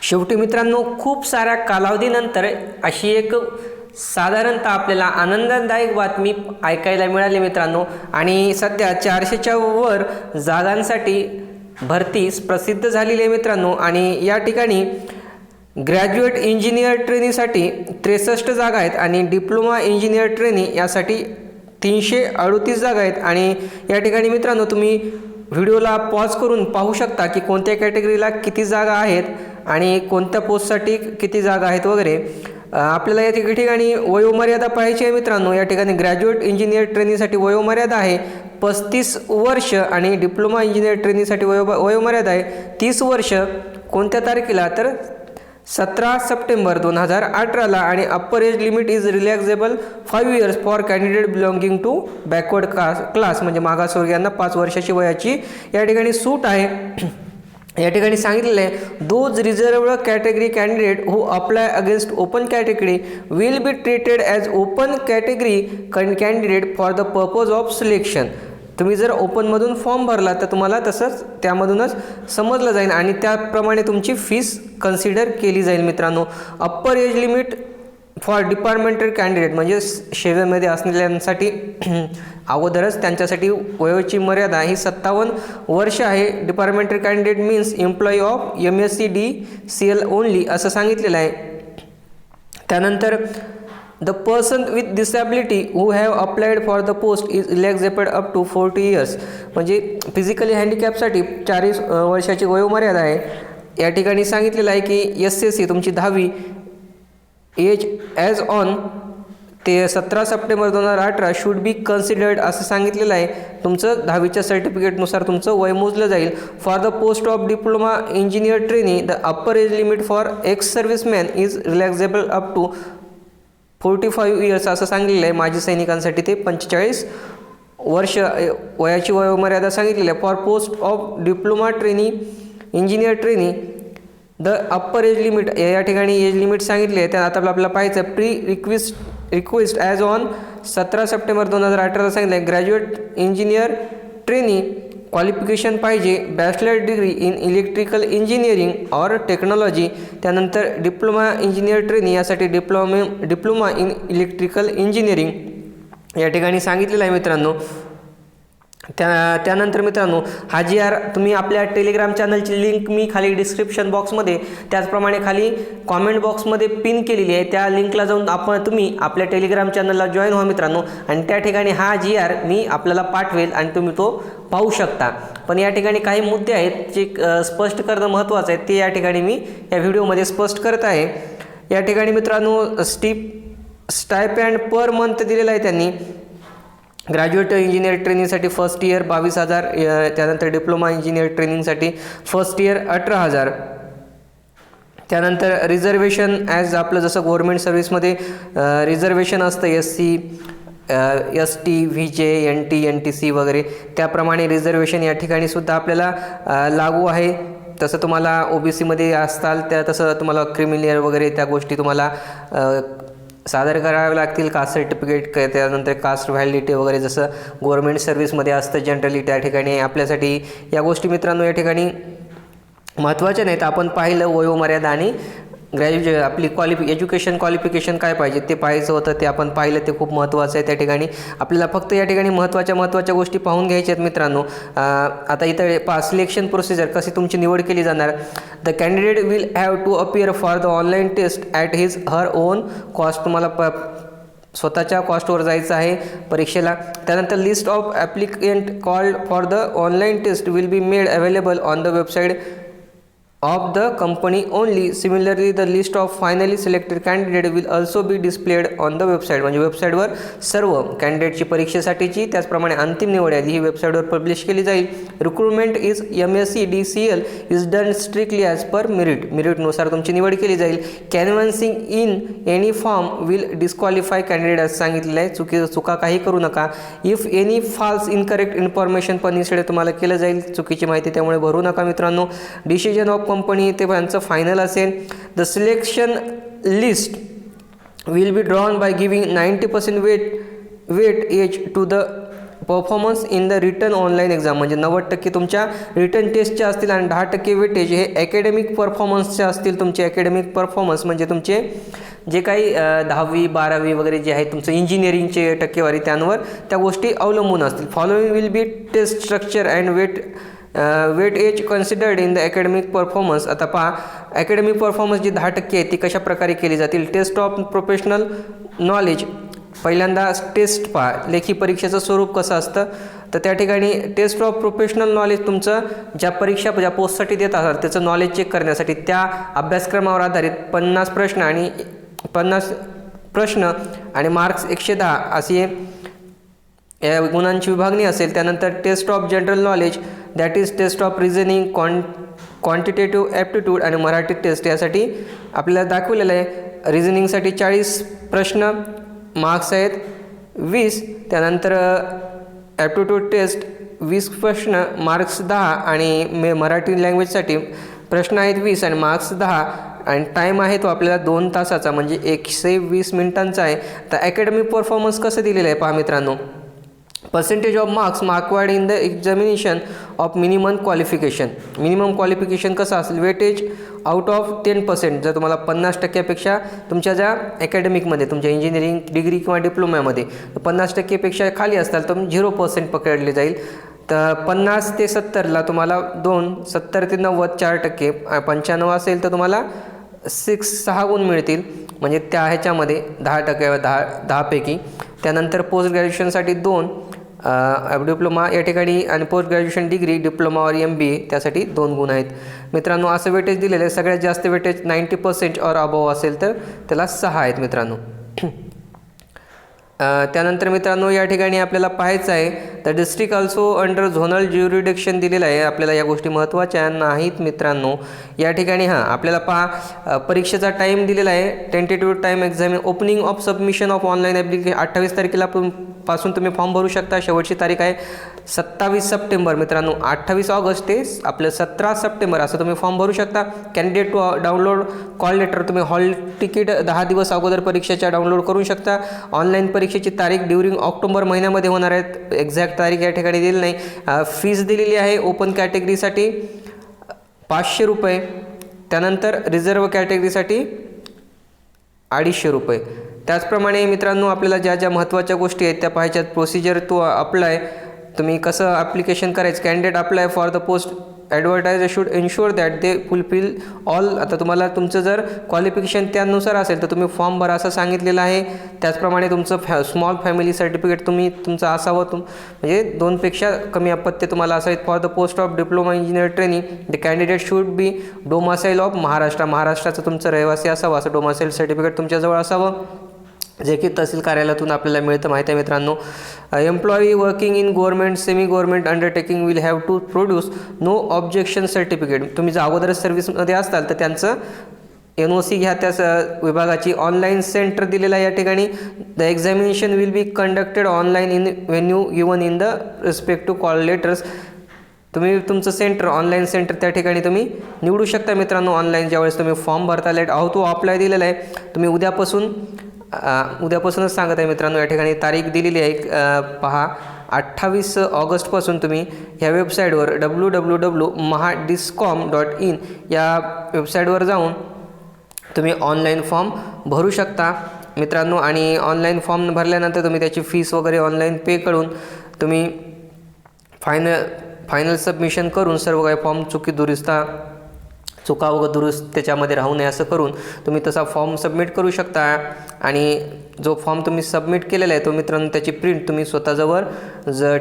शेवटी मित्रांनो, खूप साऱ्या कालावधीनंतर अशी एक साधारणतः आपल्याला आनंददायक बातमी ऐकायला मिळाली मित्रांनो। आणि सध्या 400च्या वर जागांसाठी भरती प्रसिद्ध झालेली आहे मित्रांनो। आणि या ठिकाणी ग्रॅज्युएट इंजिनियर ट्रेनीसाठी 63 जागा आहेत आणि डिप्लोमा इंजिनियर ट्रेनी यासाठी 338 जागा आहेत। आणि या ठिकाणी मित्रांनो तुम्ही व्हिडिओला पॉज करून पाहू शकता की कोणत्या कॅटेगरीला किती जागा आहेत आणि कोणत्या पोस्टसाठी किती जागा आहेत वगैरे। आपल्याला या ठिकाणी वयोमर्यादा पाहायची आहे मित्रांनो। या ठिकाणी ग्रॅज्युएट इंजिनियर ट्रेनीसाठी वयोमर्यादा आहे 35 वर्ष आणि डिप्लोमा इंजिनियर ट्रेनीसाठी वयोमर्यादा आहे 30 वर्ष। कोणत्या तारखेला तर 17 सप्टेंबर 2018ला। आणि upper age limit is relaxable 5 years for candidate belonging to backward class, म्हणजे मागासवर्गीयांना 5 वर्षाची वयाची या ठिकाणी सूट आहे। या ठिकाणी सांगितलेलं आहे those reserved category candidate who apply against open category will be treated as open category candidate for the purpose of selection. तुम्ही जर ओपनमधून फॉर्म भरला तर तुम्हाला तसंच त्यामधूनच समजलं जाईल आणि त्याप्रमाणे तुमची फीस कन्सिडर केली जाईल मित्रांनो। Upper age limit for departmental candidate म्हणजे सेवेमध्ये असलेल्यांसाठी अगोदरच त्यांच्यासाठी वयोची मर्यादा ही 57 वर्ष आहे। Departmental candidate means employee of MSc/DCL only असं सांगितलेलं आहे। त्यानंतर the person with disability who have applied for the post is eligible up to 40 years, म्हणजे फिजिकली हँडिकॅपसाठी 40 वर्षाची वयोमर्यादा आहे। या ठिकाणी सांगितलेलं आहे की SSC तुमची 10वी एज ॲज ऑन ते 17 सप्टेंबर 2018 शूड बी कन्सिडर्ड असं सांगितलेलं आहे। तुमचं 10वीच्या सर्टिफिकेटनुसार तुमचं वय मोजलं जाईल। For the post of diploma engineer trainee the upper age limit for ex serviceman is relaxable up to 45 years असं सांगितलेलं आहे। माजी सैनिकांसाठी ते 45 वर्ष वयाची वयोमर्यादा सांगितलेली आहे। For post of diploma trainee engineer trainee the upper age limit या ठिकाणी एज लिमिट सांगितले आहे। त्यात आता आपल्याला पाहायचं pre request as on 17 September 2018ला सांगितलं आहे। ग्रॅज्युएट इंजिनियर ट्रेनी क्वालिफिकेशन पाहिजे bachelor degree in electrical engineering or technology. त्यानंतर डिप्लोमा इंजिनियर ट्रेनी यासाठी डिप्लोमा इन इलेक्ट्रिकल इंजिनिअरिंग या ठिकाणी सांगितलेलं आहे मित्रांनो। त्यानंतर मित्रांनो हा GR तुम्ही आपल्या टेलिग्राम चॅनलची लिंक मी खाली डिस्क्रिप्शन बॉक्समध्ये त्याचप्रमाणे खाली कॉमेंट बॉक्समध्ये पिन केलेली आहे। त्या लिंकला जाऊन तुम्ही आपल्या टेलिग्राम चॅनलला जॉईन व्हा मित्रांनो आणि त्या ठिकाणी हा GR मी आपल्याला पाठवेल आणि तुम्ही तो पाहू शकता। पण या ठिकाणी काही मुद्दे आहेत जे स्पष्ट करणं महत्त्वाचं आहे, ते या ठिकाणी मी या व्हिडिओमध्ये स्पष्ट करत आहे। या ठिकाणी मित्रांनो स्टायपँड पर मंथ दिलेला आहे त्यांनी। ग्रॅज्युएट इंजिनियर ट्रेनिंगसाठी फर्स्ट इयर 22,000, त्यानंतर डिप्लोमा इंजिनियर ट्रेनिंगसाठी फर्स्ट इयर 18,000। त्यानंतर रिझर्वेशन ॲज आपलं जसं गव्हर्मेंट सर्व्हिसमध्ये रिझर्वेशन असतं SC ST VJ NT NTC वगैरे, त्याप्रमाणे रिझर्वेशन या ठिकाणी सुद्धा आपल्याला लागू आहे। तसं तुम्हाला OBCमध्ये असताल तसं तुम्हाला क्रिमिनल वगैरे त्या गोष्टी तुम्हाला सादर करावे लागतील, कास्ट सर्टिफिकेट त्यानंतर कास्ट व्हॅलिडिटी वगैरे जसं गव्हर्मेंट सर्व्हिसमध्ये असतं जनरली। त्या ठिकाणी आपल्यासाठी या गोष्टी मित्रांनो या ठिकाणी महत्त्वाच्या नाहीत। आपण पाहिलं वयोमर्यादा आणि ग्रॅज्युएट आपली एज्युकेशन क्वालिफिकेशन काय पाहिजे ते पाहायचं होतं, ते आपण पाहिलं, ते खूप महत्त्वाचं आहे। त्या ठिकाणी आपल्याला फक्त या ठिकाणी महत्त्वाच्या गोष्टी पाहून घ्यायच्या आहेत मित्रांनो। आता इथं सिलेक्शन प्रोसिजर कशी तुमची निवड केली जाणार। The candidate will have to appear for the online test at his her own cost, तुम्हाला स्वतःच्या कॉस्टवर जायचं आहे परीक्षेला। त्यानंतर list of applicant called for the online test will be made available on the website of the company only. Similarly, the list of finally selected candidate will also be displayed on the website. म्हणजे वेबसाईटवर सर्व कॅन्डिडेटची परीक्षेसाठीची त्याचप्रमाणे अंतिम निवड आहे ही वेबसाईटवर publish केली जाईल। Recruitment is MSc/DCL is done strictly as per मेरिटनुसार तुमची निवड केली जाईल। Canvassing in any form will disqualify candidate असं सांगितलेलं आहे। चुका काही करू नका। If any false incorrect information punished तुम्हाला केलं जाईल, चुकीची माहिती त्यामुळे भरू नका मित्रांनो। डिसिजन ऑफ कंपनी ते त्यांचं फायनल असेल। The selection list will be drawn by giving 90% weightage to the performance in the written online exam, म्हणजे 90% तुमच्या रिटन टेस्टच्या असतील आणि 10% वेटेज हे ॲकॅडमिक परफॉर्मन्सचे असतील. तुमचे ॲकॅडमिक परफॉर्मन्स म्हणजे तुमचे जे काही 10वी 12वी वगैरे जे आहे तुमचं इंजिनिअरिंगचे टक्केवारी, त्यांवर त्या गोष्टी अवलंबून असतील. Following will be test structure and weightage considered in the academic performance. आता पहा, ॲकॅडमिक परफॉर्मन्स जी 10% आहे ती कशा प्रकारे केली जातील. टेस्ट ऑफ प्रोफेशनल नॉलेज, पहिल्यांदा टेस्ट पहा, लेखी परीक्षेचं स्वरूप कसं असतं. तर त्या ठिकाणी टेस्ट ऑफ प्रोफेशनल नॉलेज तुमचं ज्या परीक्षा ज्या पोस्टसाठी देत असाल त्याचं नॉलेज चेक करण्यासाठी त्या अभ्यासक्रमावर आधारित 50 प्रश्न आणि मार्क्स 110 अशी या गुणांची विभागणी असेल. त्यानंतर test of general knowledge, that is test of reasoning, quantitative aptitude आणि मराठी टेस्ट यासाठी आपल्याला दाखवलेलं आहे. रिझनिंगसाठी 40 प्रश्न, मार्क्स आहेत 20. त्यानंतर ॲप्टिट्यूड टेस्ट 20 प्रश्न, मार्क्स 10 आणि मराठी लँग्वेजसाठी प्रश्न आहेत 20 आणि मार्क्स 10 आणि टाईम आहे तो आपल्याला 2 तासाचा म्हणजे 120 मिनिटांचा आहे. तर ॲकॅडमिक परफॉर्मन्स कसं दिलेलं आहे पहा मित्रांनो. Percentage of marks marks awarded in the examination of minimum qualification. Minimum qualification कसं असेल, वेटेज आउट ऑफ 10%. जर तुम्हाला 50%पेक्षा तुमच्या ज्या ॲकॅडमिकमध्ये तुमच्या इंजिनिअरिंग डिग्री किंवा डिप्लोम्यामध्ये 50%पेक्षा खाली असताल तर 0% पकडले जाईल. तर 50 ते 70ला तुम्हाला 2, 70 ते 90 4%, 95 असेल तर तुम्हाला 6 गुण मिळतील, म्हणजे त्या ह्याच्यामध्ये 10% 10पैकी. त्यानंतर पोस्ट ग्रॅज्युएशनसाठी 2, डिप्लोमा या ठिकाणी आणि पोस्ट ग्रॅज्युएशन डिग्री डिप्लोमा और MBA त्यासाठी 2 गुण आहेत. मित्रांनो असं वेटेज दिलेलं आहे. सगळ्यात जास्त वेटेज 90% और अबव असेल तर त्याला 6 आहेत मित्रांनो. त्यानंतर मित्रांनो या ठिकाणी आपल्याला पाहायचं आहे तर district also under zonal jurisdiction दिलेलं आहे. आपल्याला या गोष्टी महत्त्वाच्या नाहीत मित्रांनो. या ठिकाणी आपल्याला पहा परीक्षेचा टाईम दिलेला आहे. Tentative time exam opening of submission of online application 28 तारखेला पासून तुम्ही फॉर्म भरू शकता. शेवटची तारीख आहे 27 सप्टेंबर मित्रांनो. 28 ऑगस्ट ते आपलं 17 सप्टेंबर असं तुम्ही फॉर्म भरू शकता. Candidate to download call letter, तुम्ही हॉल तिकीट 10 दिवस अगोदर परीक्षेच्या डाउनलोड करू शकता. ऑनलाईन परीक्षेची तारीख ड्युरिंग ऑक्टोबर महिन्यामध्ये होणार आहेत. एक्झॅक्ट तारीख या ठिकाणी दिली नाही. फीस दिलेली आहे ओपन कॅटेगरीसाठी 500 रुपये. त्यानंतर रिझर्व कॅटेगरीसाठी 250 रुपये. त्याचप्रमाणे मित्रांनो आपल्याला ज्या ज्या महत्त्वाच्या गोष्टी आहेत त्या पाहायच्यात. प्रोसिजर टू अप्लाय, तुम्ही कसं ॲप्लिकेशन करायचं. Candidate apply for the post advertiser should ensure that they fulfill all. आता तुम्हाला तुमचं जर क्वालिफिकेशन त्यानुसार असेल तर तुम्ही फॉर्म भरा असं सांगितलेलं आहे. त्याचप्रमाणे तुमचं स्मॉल फॅमिली सर्टिफिकेट तुमचं असावं, म्हणजे 2पेक्षा कमी अपत्य तुम्हाला असावेत. For the post of diploma engineer training the candidate should be domicile of Maharashtra. महाराष्ट्राचं तुमचं रहिवासी असावं, असं डोमासाईल सर्टिफिकेट तुमच्याजवळ असावं, जे की तहसील कार्यालयातून आपल्याला मिळतं. माहिती आहे मित्रांनो. Employee working in government semi government undertaking will have to produce no objection certificate. तुम्ही जर अगोदरच सर्व्हिसमध्ये असाल तर त्यांचं NOC घ्या त्या विभागाची. ऑनलाईन सेंटर दिलेला या ठिकाणी. The examination will be conducted online in venue given in the respective call letters. तुम्ही तुमचं सेंटर ऑनलाईन सेंटर त्या ठिकाणी तुम्ही निवडू शकता मित्रांनो. ऑनलाईन ज्यावेळेस तुम्ही फॉर्म भरता लेट आहो तो अप्लाय दिलेला आहे. तुम्ही उद्यापासूनच सांगत आहे मित्रांनो. या ठिकाणी तारीख दिलेली आहे पहा 28 ऑगस्टपासून तुम्ही ह्या वेबसाईटवर www.mahadiscom.in या वेबसाईटवर जाऊन तुम्ही ऑनलाईन फॉर्म भरू शकता मित्रांनो. आणि ऑनलाईन फॉर्म भरल्यानंतर तुम्ही त्याची फीस वगैरे ऑनलाईन पे करून तुम्ही फायनल सबमिशन करून सर्व काही फॉर्म चुका व दुरुस्त त्याच्यामध्ये राहू नये असं करून तुम्ही तसा फॉर्म सबमिट करू शकता. आणि जो फॉर्म तुम्ही सबमिट केलेला आहे तो मित्रांनो त्याची प्रिंट तुम्ही स्वतःजवळ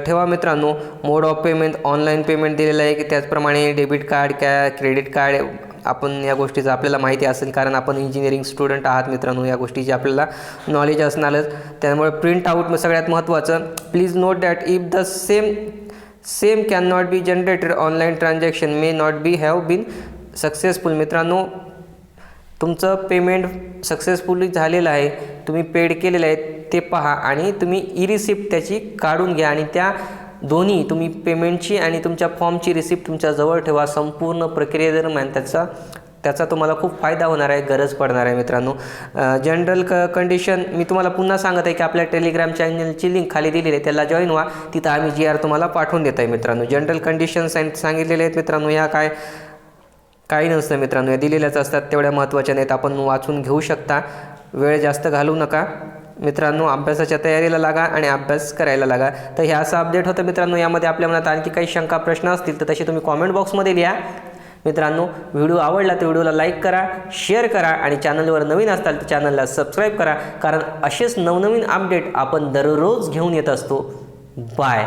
ठेवा मित्रांनो. मोड ऑफ पेमेंट ऑनलाईन पेमेंट दिलेलं आहे की त्याचप्रमाणे डेबिट कार्ड क्रेडिट कार्ड. आपण या गोष्टीचं आपल्याला माहिती असेल कारण आपण इंजिनिअरिंग स्टुडंट आहात मित्रांनो. या गोष्टीची आपल्याला नॉलेज असणारच. त्यामुळे प्रिंट आउट सगळ्यात महत्त्वाचं. Please note that if the same can not be generated online transaction may not be have been successful. मित्रांनो तुमचं पेमेंट सक्सेसफुली झालेलं आहे, तुम्ही पेड केलेलं आहे ते पहा आणि तुम्ही रिसिप्ट त्याची काढून घ्या आणि त्या दोन्ही तुम्ही पेमेंटची आणि तुमच्या फॉर्मची रिसिप्ट तुमच्या जवळ ठेवा. संपूर्ण प्रक्रियेदरम्यान त्याचा त्याचा तुम्हाला खूप फायदा होणार आहे, गरज पडणार आहे मित्रांनो. जनरल कंडिशन मी तुम्हाला पुन्हा सांगत आहे की आपल्या टेलिग्राम चॅनलची लिंक खाली दिलेली आहे, त्याला जॉईन व्हा. तिथं आम्ही GR तुम्हाला पाठवून देत आहे मित्रांनो. जनरल कंडिशन्स सांगितलेले आहेत मित्रांनो. ह्या काही नसतं मित्रांनो, या दिलेल्याच असतात, तेवढ्या महत्त्वाच्या नाहीत. आपण वाचून घेऊ शकता, वेळ जास्त घालवू नका मित्रांनो. अभ्यासाच्या तयारीला लागा आणि अभ्यास करायला लागा. तर हे असं अपडेट होतं मित्रांनो. यामध्ये आपल्या मनात आणखी काही शंका प्रश्न असतील तर तसे तुम्ही कॉमेंट बॉक्समध्ये लिहा मित्रांनो. व्हिडिओ आवडला तर व्हिडिओला लाईक करा, शेअर करा आणि चॅनलवर नवीन असाल तर चॅनलला सबस्क्राईब करा, कारण असेच नवनवीन अपडेट आपण दररोज घेऊन येत असतो. बाय.